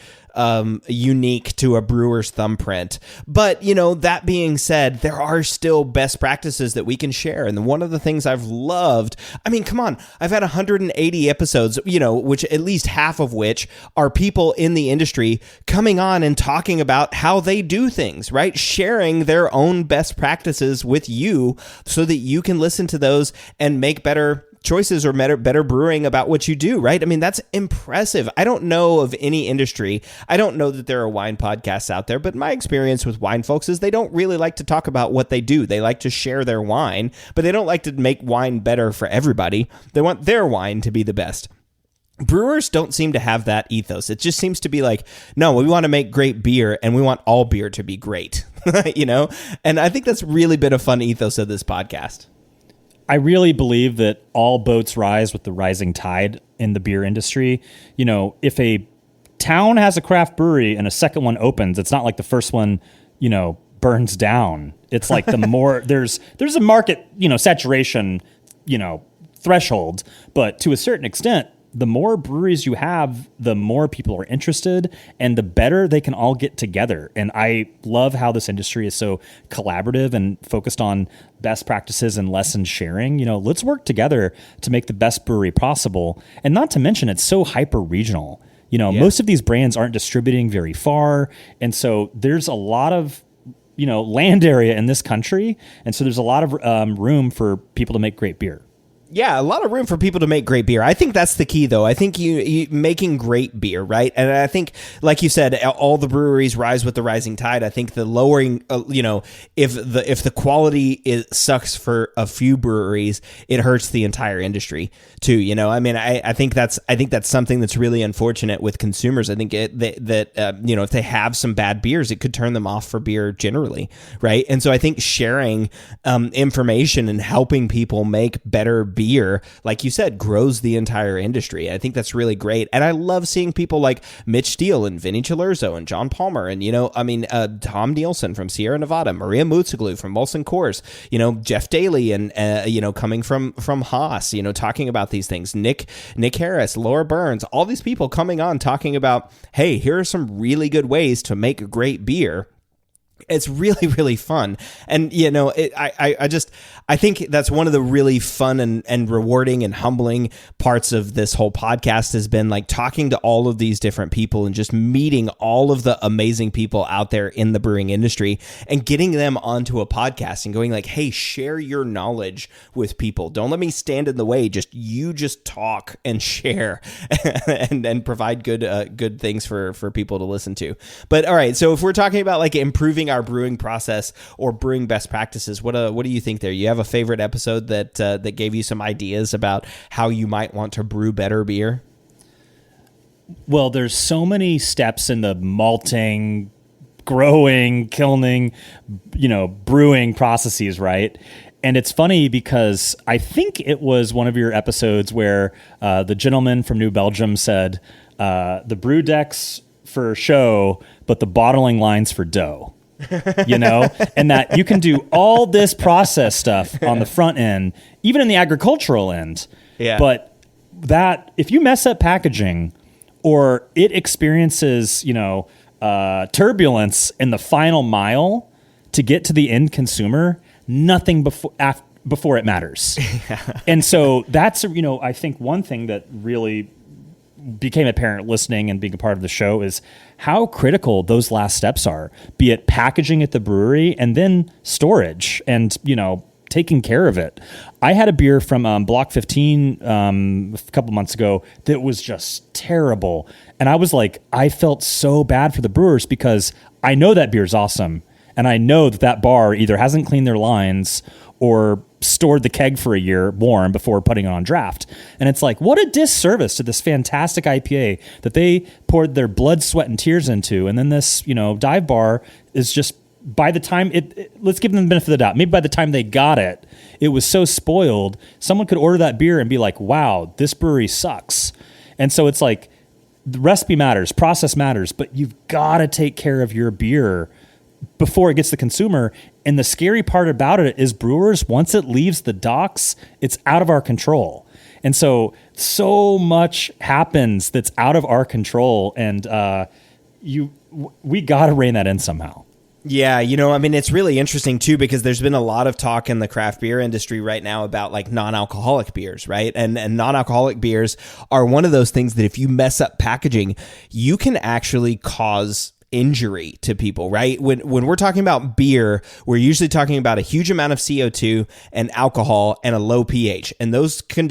unique to a brewer's thumbprint. But, that being said, there are still best practices that we can share. And one of the things I've loved, I mean, come on, I've had 180 episodes, which at least half of which are people in the industry coming on and talking about how they do things, right? Sharing their own best practices with you so that you can listen to those and make better choices or better brewing about what you do, right? I mean, that's impressive. I don't know of any industry. I don't know that there are wine podcasts out there, but my experience with wine folks is they don't really like to talk about what they do. They like to share their wine, but they don't like to make wine better for everybody. They want their wine to be the best. brewers don't seem to have that ethos. It just seems to be like, no, we want to make great beer and we want all beer to be great, you know? And I think that's really been a fun ethos of this podcast. I really believe that all boats rise with the rising tide in the beer industry. You know, if a town has a craft brewery and a second one opens, it's not like the first one, you know, burns down. It's like the more there's a market, you know, saturation, you know, threshold, but to a certain extent, the more breweries you have, the more people are interested and the better they can all get together. And I love how this industry is so collaborative and focused on best practices and lesson sharing. You know, let's work together to make the best brewery possible. And not to mention, it's so hyper regional. You know, most of these brands aren't distributing very far. And so there's a lot of, you know, land area in this country. And so there's a lot of room for people to make great beer. Yeah, a lot of room for people to make great beer. I think that's the key, though. I think you making great beer, right? And I think, like you said, all the breweries rise with the rising tide. I think the lowering, you know, if the quality sucks for a few breweries, it hurts the entire industry too. You know, I mean, I think that's something that's really unfortunate with consumers. I think that you know, if they have some bad beers, it could turn them off for beer generally, right? And so I think sharing information and helping people make better beer, like you said, grows the entire industry. I think that's really great. And I love seeing people like Mitch Steele and Vinny Chilurzo and John Palmer and, you know, I mean, Tom Nielsen from Sierra Nevada, Maria Mutziglu from Molson Coors, you know, Jeff Daly and, you know, coming from Haas, you know, talking about these things, Nick Harris, Laura Burns, all these people coming on talking about, hey, here are some really good ways to make great beer. It's really, really fun. And, you know, I think that's one of the really fun and rewarding and humbling parts of this whole podcast has been like talking to all of these different people and just meeting all of the amazing people out there in the brewing industry and getting them onto a podcast and going like, hey, share your knowledge with people. Don't let me stand in the way. Just talk and share and provide good things for people to listen to. But all right. So if we're talking about like improving our brewing process or brewing best practices, what do you think there? You have a favorite episode that gave you some ideas about how you might want to brew better beer? Well, there's so many steps in the malting, growing, kilning, you know, brewing processes, right? And it's funny because I think it was one of your episodes where the gentleman from New Belgium said the brew decks for show, but the bottling lines for dough. You know, and that you can do all this process stuff on the front end, even in the agricultural end. Yeah. But that if you mess up packaging or it experiences, you know, turbulence in the final mile to get to the end consumer, nothing before it matters. Yeah. And so that's, you know, I think one thing that really became apparent listening and being a part of the show is how critical those last steps are, be it packaging at the brewery and then storage and, you know, taking care of it. I had a beer from Block 15 a couple months ago that was just terrible. And I was like, I felt so bad for the brewers because I know that beer's awesome. And I know that bar either hasn't cleaned their lines or stored the keg for a year warm before putting it on draft. And it's like, what a disservice to this fantastic IPA that they poured their blood, sweat, and tears into. And then this, you know, dive bar is just, by the time let's give them the benefit of the doubt. Maybe by the time they got it, it was so spoiled. Someone could order that beer and be like, wow, this brewery sucks. And so it's like, the recipe matters, process matters, but you've got to take care of your beer before it gets to the consumer. And the scary part about it is brewers, once it leaves the docks, it's out of our control. And so much happens that's out of our control. And we got to rein that in somehow. Yeah, you know, I mean, it's really interesting, too, because there's been a lot of talk in the craft beer industry right now about like non-alcoholic beers, right? And non-alcoholic beers are one of those things that if you mess up packaging, you can actually cause injury to people, right? When we're talking about beer, we're usually talking about a huge amount of CO2 and alcohol and a low pH. And those conditions